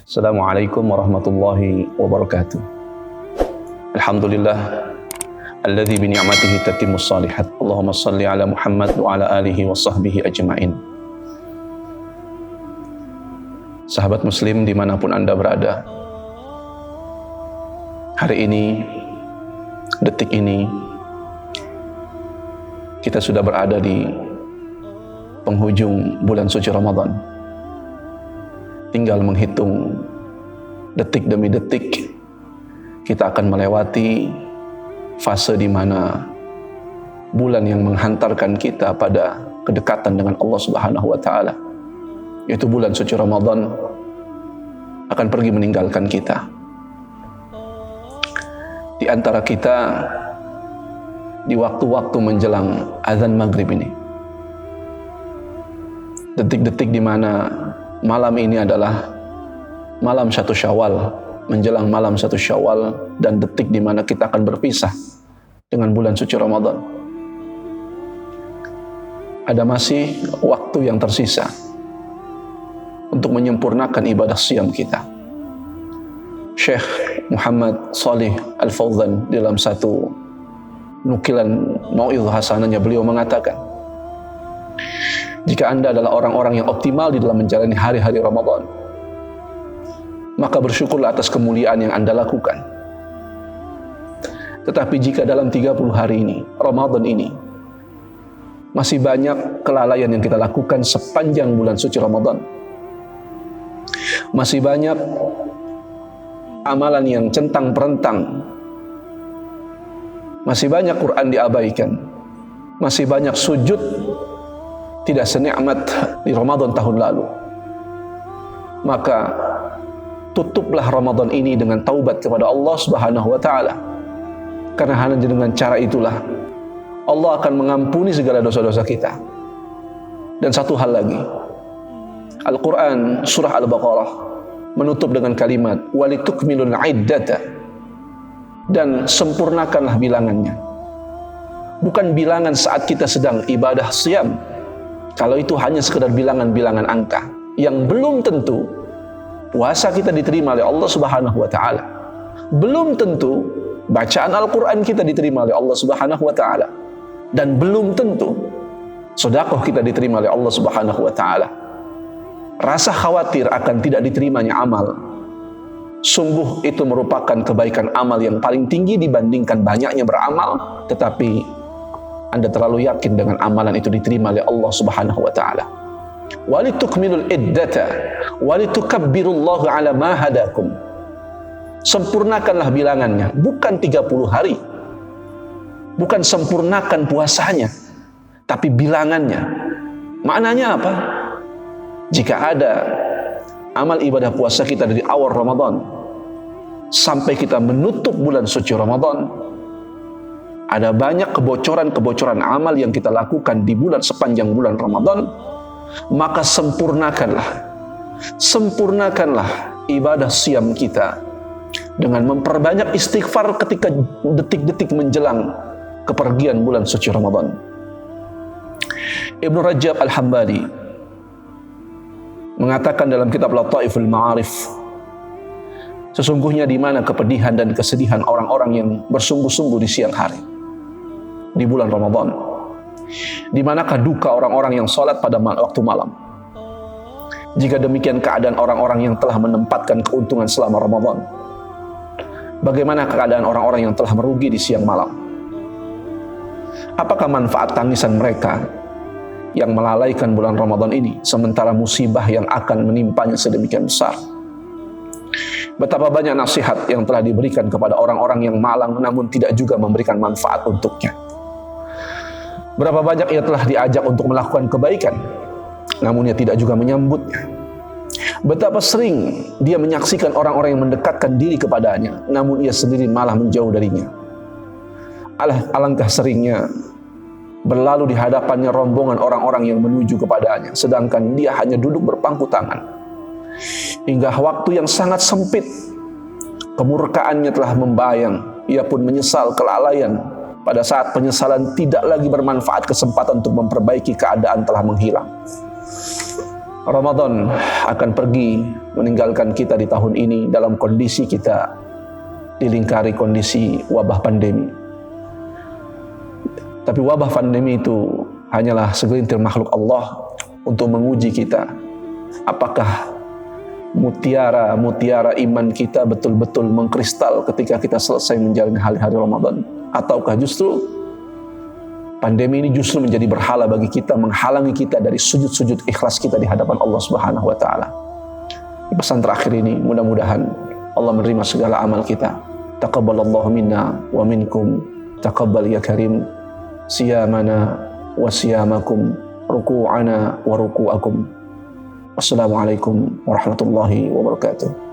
Assalamualaikum warahmatullahi wabarakatuh. Alhamdulillah alladzi bi ni'matihi tatimmus shalihat. Allahumma shalli ala Muhammad wa ala alihi wa sahbihi ajma'in. Sahabat muslim dimanapun Anda berada, hari ini, detik ini, kita sudah berada di penghujung bulan suci Ramadan. Tinggal menghitung detik demi detik, kita akan melewati fase di mana bulan yang menghantarkan kita pada kedekatan dengan Allah Subhanahu wa Ta'ala, yaitu bulan suci Ramadan, akan pergi meninggalkan kita. Di antara kita, di waktu-waktu menjelang azan maghrib ini, detik-detik di mana malam ini adalah malam 1 Syawal, menjelang malam 1 Syawal, dan detik di mana kita akan berpisah dengan bulan suci Ramadan. Ada masih waktu yang tersisa untuk menyempurnakan ibadah siam kita. Syekh Muhammad Shalih Al-Fauzan dalam satu nukilan Mau'izah Hasanahnya, beliau mengatakan, jika Anda adalah orang-orang yang optimal di dalam menjalani hari-hari Ramadan, maka bersyukurlah atas kemuliaan yang Anda lakukan. Tetapi jika dalam 30 hari ini, Ramadan ini, masih banyak kelalaian yang kita lakukan sepanjang bulan suci Ramadan, masih banyak amalan yang centang perentang, masih banyak Quran diabaikan, masih banyak sujud tidak senikmat di Ramadan tahun lalu, maka tutuplah Ramadan ini dengan taubat kepada Allah Subhanahu wa Ta'ala, karena hanya dengan cara itulah Allah akan mengampuni segala dosa-dosa kita. Dan satu hal lagi, Al-Quran surah Al-Baqarah menutup dengan kalimat walitukmilul iddata, dan sempurnakanlah bilangannya. Bukan bilangan saat kita sedang ibadah siam. Kalau itu hanya sekedar bilangan-bilangan angka yang belum tentu puasa kita diterima oleh Allah Subhanahu wa Ta'ala, belum tentu bacaan Al-Quran kita diterima oleh Allah Subhanahu wa Ta'ala, dan belum tentu sedekah kita diterima oleh Allah Subhanahu wa Ta'ala. Rasa khawatir akan tidak diterimanya amal, sungguh itu merupakan kebaikan amal yang paling tinggi dibandingkan banyaknya beramal, tetapi Anda terlalu yakin dengan amalan itu diterima oleh Allah Subhanahu wa Ta'ala. Walitukmilul iddata walitukabbirullaha ala ma hadakum. Sempurnakanlah bilangannya, bukan 30 hari. Bukan sempurnakan puasanya, tapi bilangannya. Maknanya apa? Jika ada amal ibadah puasa kita dari awal Ramadan sampai kita menutup bulan suci Ramadan, ada banyak kebocoran-kebocoran amal yang kita lakukan di bulan sepanjang bulan Ramadan, maka sempurnakanlah ibadah siam kita dengan memperbanyak istighfar ketika detik-detik menjelang kepergian bulan suci Ramadan. Ibnu Rajab Al-Hambali mengatakan dalam kitab Lataiful Ma'arif, sesungguhnya di mana kepedihan dan kesedihan orang-orang yang bersungguh-sungguh di siang hari di bulan Ramadan, di manakah duka orang-orang yang sholat pada waktu malam. Jika demikian keadaan orang-orang yang telah menempatkan keuntungan selama Ramadan, bagaimana keadaan orang-orang yang telah merugi di siang malam? Apakah manfaat tangisan mereka yang melalaikan bulan Ramadan ini, sementara musibah yang akan menimpanya sedemikian besar? Betapa banyak nasihat yang telah diberikan kepada orang-orang yang malang namun tidak juga memberikan manfaat untuknya. Berapa banyak ia telah diajak untuk melakukan kebaikan, namun ia tidak juga menyambutnya. Betapa sering dia menyaksikan orang-orang yang mendekatkan diri kepadanya, namun ia sendiri malah menjauh darinya. Alangkah seringnya berlalu di hadapannya rombongan orang-orang yang menuju kepadanya, sedangkan dia hanya duduk berpangku tangan. Hingga waktu yang sangat sempit, kemurkaannya telah membayang. Ia pun menyesal kelalaian. Pada saat penyesalan tidak lagi bermanfaat, kesempatan untuk memperbaiki keadaan telah menghilang. Ramadan akan pergi meninggalkan kita di tahun ini dalam kondisi kita dilingkari kondisi wabah pandemi. Tapi wabah pandemi itu hanyalah segelintir makhluk Allah untuk menguji kita. Apakah mutiara iman kita betul-betul mengkristal ketika kita selesai menjalani hari-hari Ramadan? Ataukah justru pandemi ini justru menjadi berhala bagi kita, menghalangi kita dari sujud-sujud ikhlas kita di hadapan Allah Subhanahu wa taala. Di pesan terakhir ini, mudah-mudahan Allah menerima segala amal kita. Taqabbalallahu minna wa minkum, taqabbal ya karim siyamana wa siyamakum, ruku'ana wa ruku'akum. Wassalamualaikum warahmatullahi wabarakatuh.